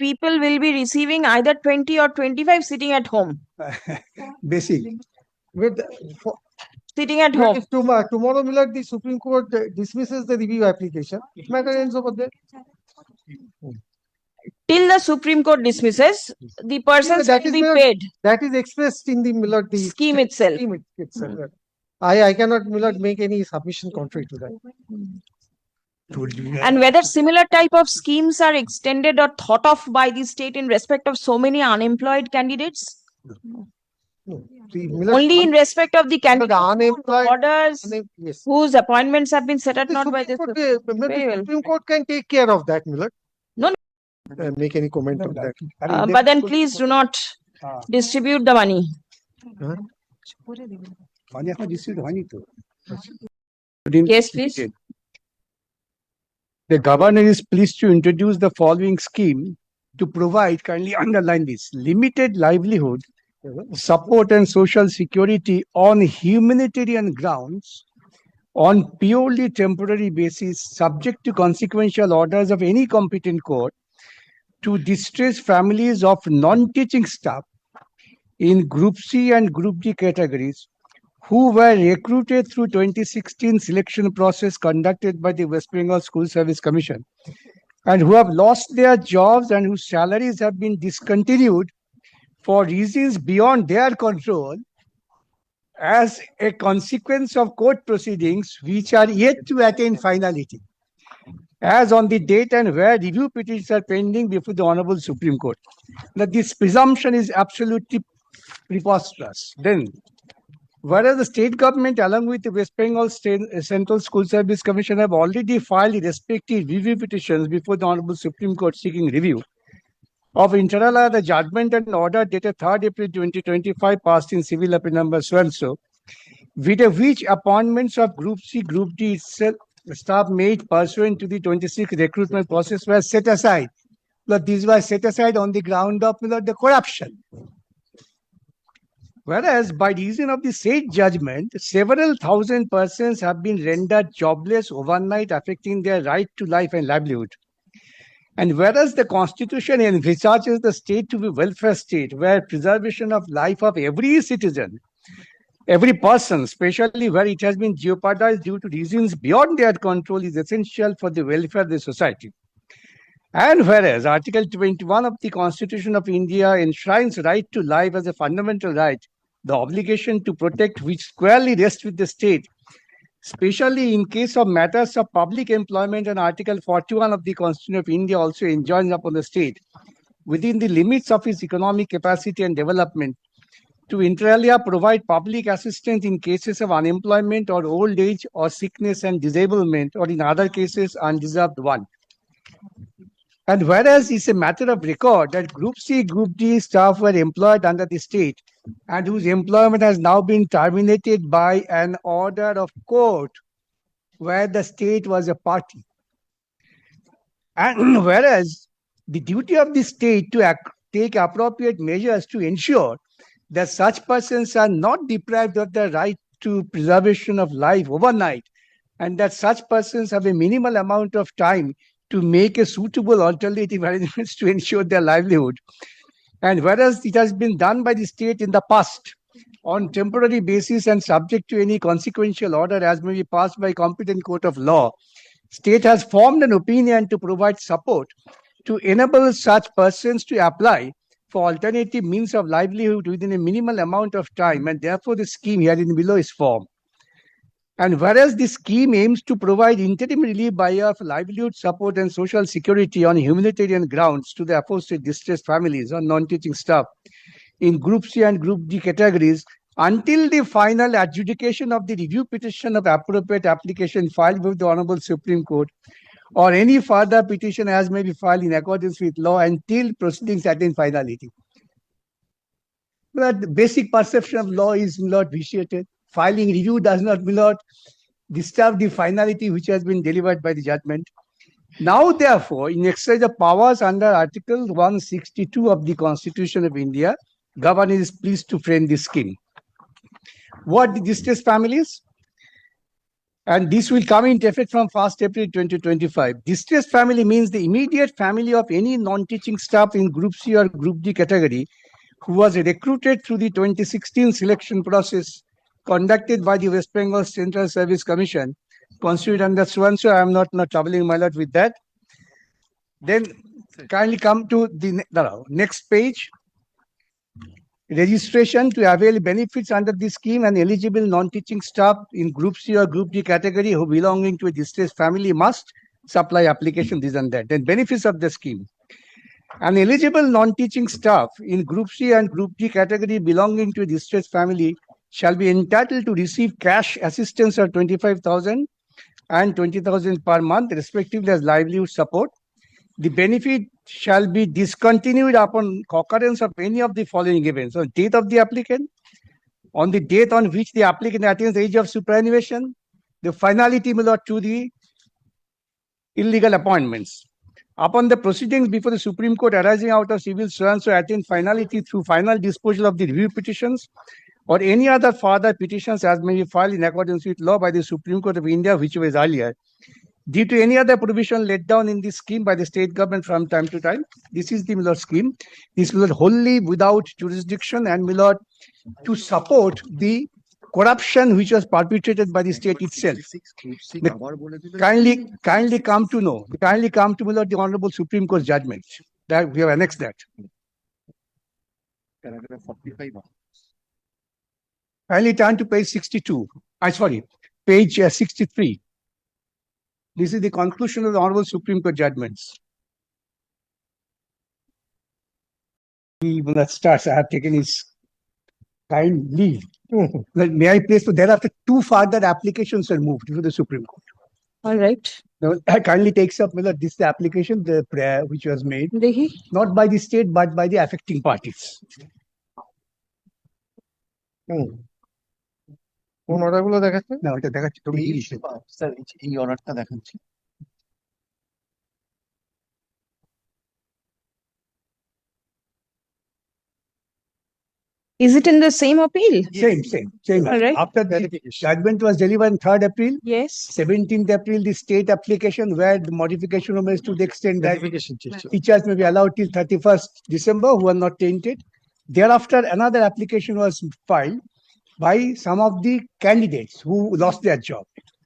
people will be receiving either 20 or 25 sitting at home. Basic. With, Sitting at home. if tomorrow, Millard, the Supreme Court dismisses the review application, matter ends over there. Till the Supreme Court dismisses, the persons that will is be Millard, paid. That is expressed in the Millard the Scheme itself. I cannot Millard make any submission contrary to that. And whether similar type of schemes are extended or thought of by the state in respect of so many unemployed candidates? No. Only in respect of the candidates unemployed orders yes. whose appointments have been set at naught by the Supreme Court can take care of that, Millard. No. Make any comment on that. But then please do not distribute the money. Yes, please. The governor is pleased to introduce the following scheme to provide, kindly underline this, limited livelihood, support and social security on humanitarian grounds on purely temporary basis, subject to consequential orders of any competent court, to distressed families of non-teaching staff in Group C and Group D categories who were recruited through 2016 selection process conducted by the West Bengal School Service Commission and who have lost their jobs and whose salaries have been discontinued for reasons beyond their control as a consequence of court proceedings which are yet to attain finality, as on the date and where review petitions are pending before the Honorable Supreme Court. Now, this presumption is absolutely preposterous. Then, whereas the state government along with the West Bengal Central School Service Commission have already filed respective review petitions before the Honorable Supreme Court seeking review of inter alia the judgment and order dated 3rd April 2025 passed in civil appeal number so and so, with which appointments of Group C, Group D itself staff made pursuant to the 26th recruitment process were set aside. But these were set aside on the ground of the corruption. Whereas by reason of the said judgment, several thousand persons have been rendered jobless overnight, affecting their right to life and livelihood. And whereas the Constitution envisages the state to be a welfare state, where preservation of life of every citizen, every person, especially where it has been jeopardized due to reasons beyond their control, is essential for the welfare of the society. And whereas Article 21 of the Constitution of India enshrines right to life as a fundamental right, the obligation to protect which squarely rests with the state, especially in case of matters of public employment, and Article 41 of the Constitution of India also enjoins upon the state, within the limits of its economic capacity and development, to inter alia provide public assistance in cases of unemployment or old age or sickness and disablement, or in other cases undeserved one. And whereas it's a matter of record that Group C, Group D staff were employed under the state and whose employment has now been terminated by an order of court where the state was a party. And whereas the duty of the state to take appropriate measures to ensure that such persons are not deprived of the right to preservation of life overnight, and that such persons have a minimal amount of time to make a suitable alternative arrangements to ensure their livelihood. And whereas it has been done by the state in the past on temporary basis and subject to any consequential order as may be passed by competent court of law, state has formed an opinion to provide support to enable such persons to apply for alternative means of livelihood within a minimal amount of time, and therefore the scheme herein below is formed. And whereas this scheme aims to provide interim relief by way of livelihood support and social security on humanitarian grounds to the aforesaid distressed families or non-teaching staff in Group C and Group D categories until the final adjudication of the review petition of appropriate application filed with the Honorable Supreme Court, or any further petition as may be filed in accordance with law until proceedings attain finality. But the basic perception of law is not vitiated. Filing review does not disturb the finality which has been delivered by the judgment. Now, therefore, in exercise of powers under Article 162 of the Constitution of India, governor is pleased to frame this scheme. What the distressed families? And this will come into effect from 1st April 2025. Distressed family means the immediate family of any non-teaching staff in Group C or Group D category who was recruited through the 2016 selection process conducted by the West Bengal Central Service Commission, constituted under so-and-so. I am not troubling my lot with that. Then kindly come to the next page. Registration to avail benefits under this scheme and eligible non-teaching staff in Group C or Group D category who belonging to a distressed family must supply application, this and that. Then benefits of the scheme. An eligible non-teaching staff in Group C and Group D category belonging to a distressed family shall be entitled to receive cash assistance of 25,000 and 20,000 per month, respectively, as livelihood support. The benefit shall be discontinued upon occurrence of any of the following events: on death of the applicant, on the date on which the applicant attains the age of superannuation, the finality to the illegal appointments. Upon the proceedings before the Supreme Court arising out of civil so-and-so attain finality through final disposal of the review petitions or any other further petitions as may be filed in accordance with law by the Supreme Court of India, which was earlier, due to any other provision laid down in this scheme by the state government from time to time. This is the Millard scheme. This will wholly without jurisdiction and Millard to support the corruption which was perpetrated by the state itself. Kindly come to know, Millard, the Honorable Supreme Court judgment. That we have annexed that. Paragraph 45. Kindly turn to page 62. Page 63. This is the conclusion of the Honorable Supreme Court judgments. That starts. I have taken his kind leave. May I place? So thereafter, 2 further applications are moved to the Supreme Court. All right. Now, I kindly takes up this the application, the prayer which was made, not by the state but by the affecting parties. কোন অর্ডারগুলো দেখাচ্ছে? না ওটা দেখাচ্ছি তুমি sir এই অর্ডারটা দেখাচ্ছি। Is it in the same appeal? Same. All right. After the judgment was delivered on 3rd April, Yes. 17th April, the state application where the modification was to the extent that teachers may be allowed till 31st December who are not tainted. Thereafter, another application was filed by some of the candidates who lost their job.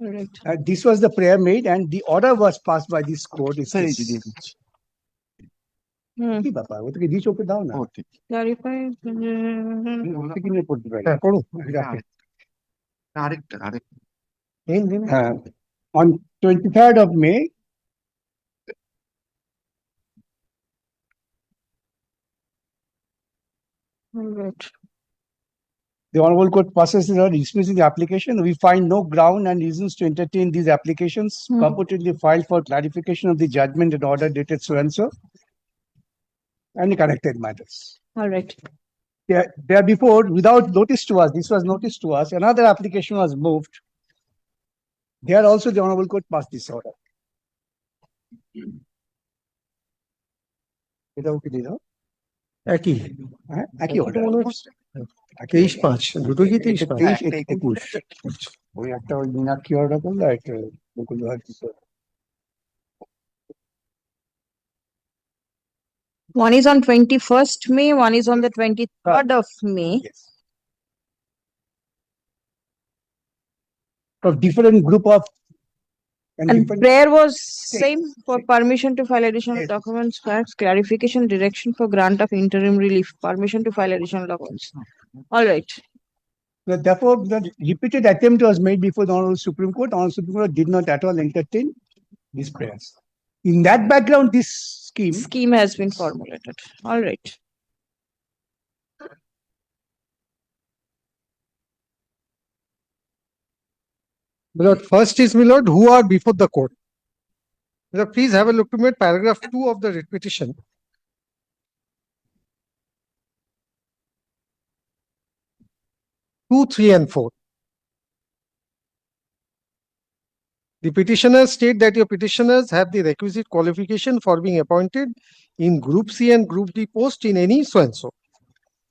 All right. This was the prayer made and the order was passed by this court. কি ব্যাপার ওটাকে দিয়ে চোখে দাও না Clarify. আরেকটা on 23rd of May, All right. the Honorable Court passes the order dismissing the application. We find no ground and reasons to entertain these applications purportedly filed for clarification of the judgment and order dated so and so and the connected matters. All right. There before, without notice to us, this was notice to us, another application was moved. There also the Honorable Court passed this order. এটা ওকে দিয়ে দাও একই একই order. 23/5 দুটো কি 23/5 ওই একটা ওই মীনাক্ষী অর্ডার করলো একটা বকুল One is on 21st May, one is on the 23rd of May. Yes. Of different group of And different- prayer was Same. same for permission to file additional Yes. documents, facts, clarification, direction for grant of interim relief, permission to file additional documents. All right. Therefore, the repeated attempt was made before the Honorable Supreme Court. Honorable Supreme Court did not at all entertain these prayers. In that background, this Scheme has been formulated. All right. Milord, first is Milord, who are before the court. Milord, please have a look to me at paragraph 2 of the writ petition. Two, 3 and 4. The petitioners state that your petitioners have the requisite qualification for being appointed in Group C and Group D post in any so and so.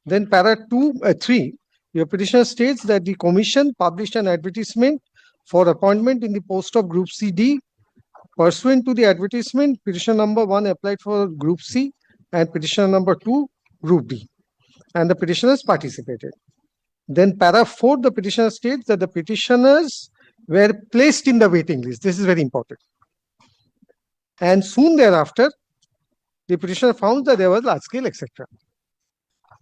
Then para 3, your petitioner states that the commission published an advertisement for appointment in the post of Group CD pursuant to the advertisement. Petition number 1 applied for Group C and petition number 2 Group D, and the petitioners participated. Then para 4, the petitioner states that the petitioners were placed in the waiting list. This is very important. And soon thereafter, the petitioner found that there was large scale, etc.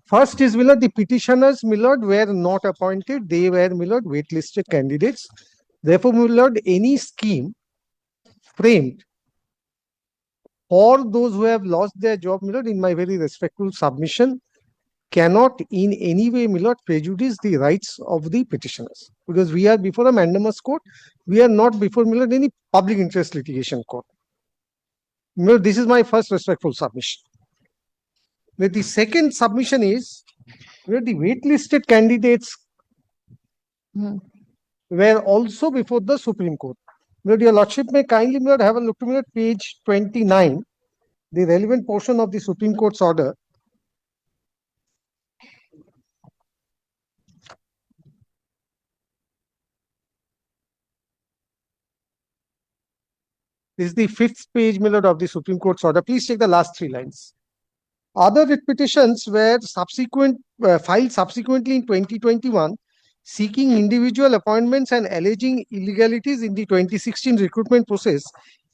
First is, Millard, the petitioners, Millard, were not appointed. They were, Millard, waitlisted candidates. Therefore, Millard, any scheme framed for those who have lost their job, Millard, in my very respectful submission, cannot in any way, Millard, prejudice the rights of the petitioners. Because we are before a mandamus court, we are not before, Millard, any public interest litigation court. Millard, this is my first respectful submission. But the second submission is, where the waitlisted candidates were also before the Supreme Court. But your Lordship may kindly, Millard, have a look to Millard, page 29, the relevant portion of the Supreme Court's order. This is the 5th page, Millard, of the Supreme Court's order. Please take the last 3 lines. Other writ petitions were filed subsequently in 2021, seeking individual appointments and alleging illegalities in the 2016 recruitment process.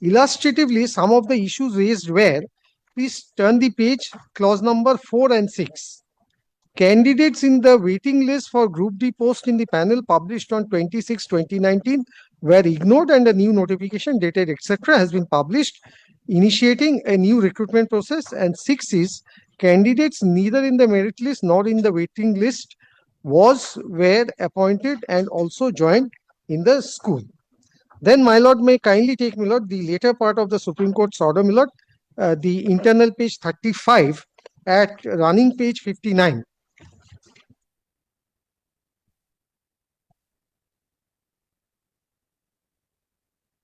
Illustratively, some of the issues raised were, please turn the page, clause number 4 and 6. Candidates in the waiting list for Group D post in the panel published on 26/2019 were ignored, and a new notification dated etc. has been published, initiating a new recruitment process. And 6 is, candidates neither in the merit list nor in the waiting list were appointed and also joined in the school. Then, my lord, may kindly take, my lord, the later part of the Supreme Court's order, my lord, the internal page 35 at running page 59.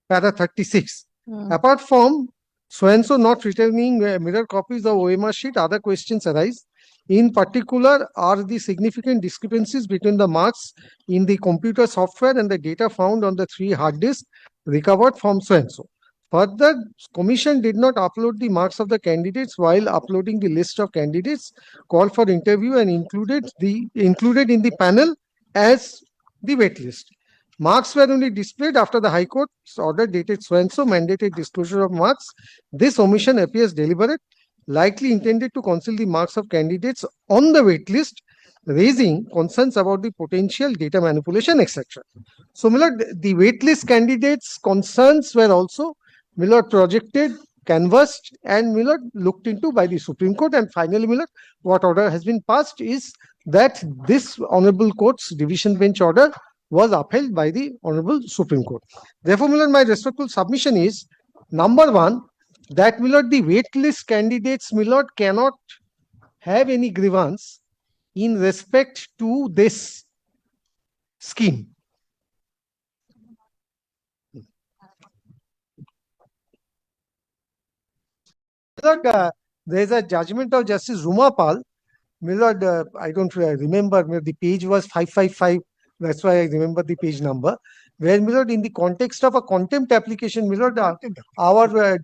Para 36. Apart from so-and-so not returning mirror copies of OMR sheet, other questions arise. In particular, are the significant discrepancies between the marks in the computer software and the data found on the 3 hard disks recovered from so-and-so. Further, Commission did not upload the marks of the candidates while uploading the list of candidates called for interview and included in the panel as the wait list. Marks were only displayed after the High Court's order dated so-and-so mandated disclosure of marks. This omission appears deliberate, likely intended to conceal the marks of candidates on the wait list, raising concerns about the potential data manipulation, etc. So, Millard, the wait list candidates' concerns were also, Millard, projected, canvassed, and Millard, looked into by the Supreme Court. And finally, Millard, what order has been passed is that this Honorable Court's division bench order was upheld by the Honorable Supreme Court. Therefore, Millard, my respectful submission is, number 1, that, Millard, the wait list candidates, Millard, cannot have any grievance in respect to this scheme. Millard, there is a judgment of Justice Rumapal. Millard, I don't remember, the page was 555. That's why I remember the page number. Where, Millard, in the context of a contempt application, Millard, our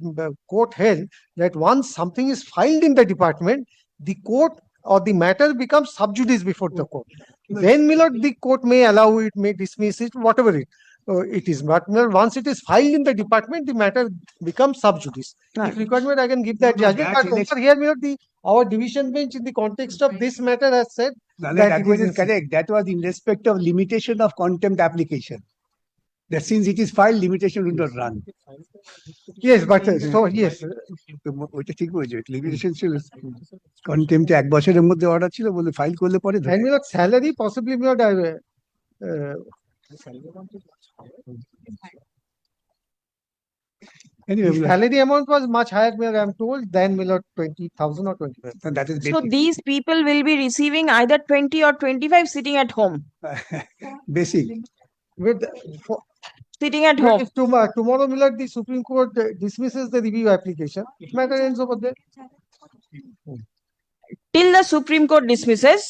court held that once something is filed in the department, the court or the matter becomes sub judice before the court. Then, Millard, the court may allow it, may dismiss it, whatever it is. But, Millard, once it is filed in the department, the matter becomes sub judice. If requirement, I can give that judgment. But over here, Millard, our division bench in the context of this matter has said that was correct. That was in respect of limitation of contempt application. That since it is filed, limitation will not run. Yes, but so yes. ওইটা ঠিক বলেছে, limitation ছিল contempt 1 বছরের মধ্যে order ছিল বলে file করলে পরে And Millard, salary possibly, Millard, anyway, the salary amount was much higher, Millard, I'm told, than, Millard, 20,000 or 25. that is So these people will be receiving either 20 or 25 sitting at home. basic. Sitting at But home. if tomorrow, Millard, the Supreme Court dismisses the review application, matter ends over there. Till the Supreme Court dismisses,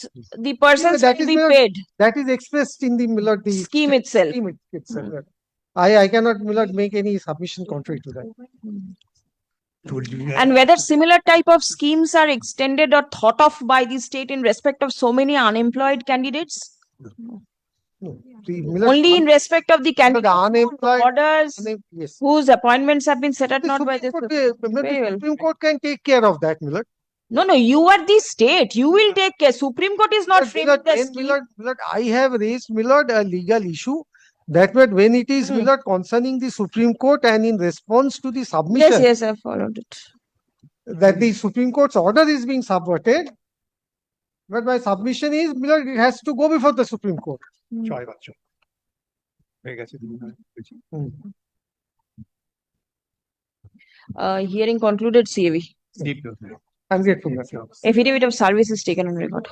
the persons that will is be Millard, paid. That is expressed in the, Millard, the Scheme itself. scheme itself. I cannot, my lord, make any submission contrary to that. And whether similar type of schemes are extended or thought of by the state in respect of so many unemployed candidates? No, the, my lord, Only in respect of the my lord, candidates unemployed, orders yes. whose appointments have been set at The naught by Supreme the Court, Very well. Supreme Court can take care of that, my lord. No, you are the state. You will take care. Supreme Court is not But, my framing lord, the when, scheme. my lord, I have raised, my lord, a legal issue that when it is, my lord, concerning the Supreme Court and in response to the submission Yes, I followed it. that the Supreme Court's order is being subverted, but my submission is, my lord, it has to go before the Supreme Court. ছয় বছর হয়ে গেছে Hearing concluded, CAV. Deep. I'm grateful, my lord. Affidavit of service is taken on record.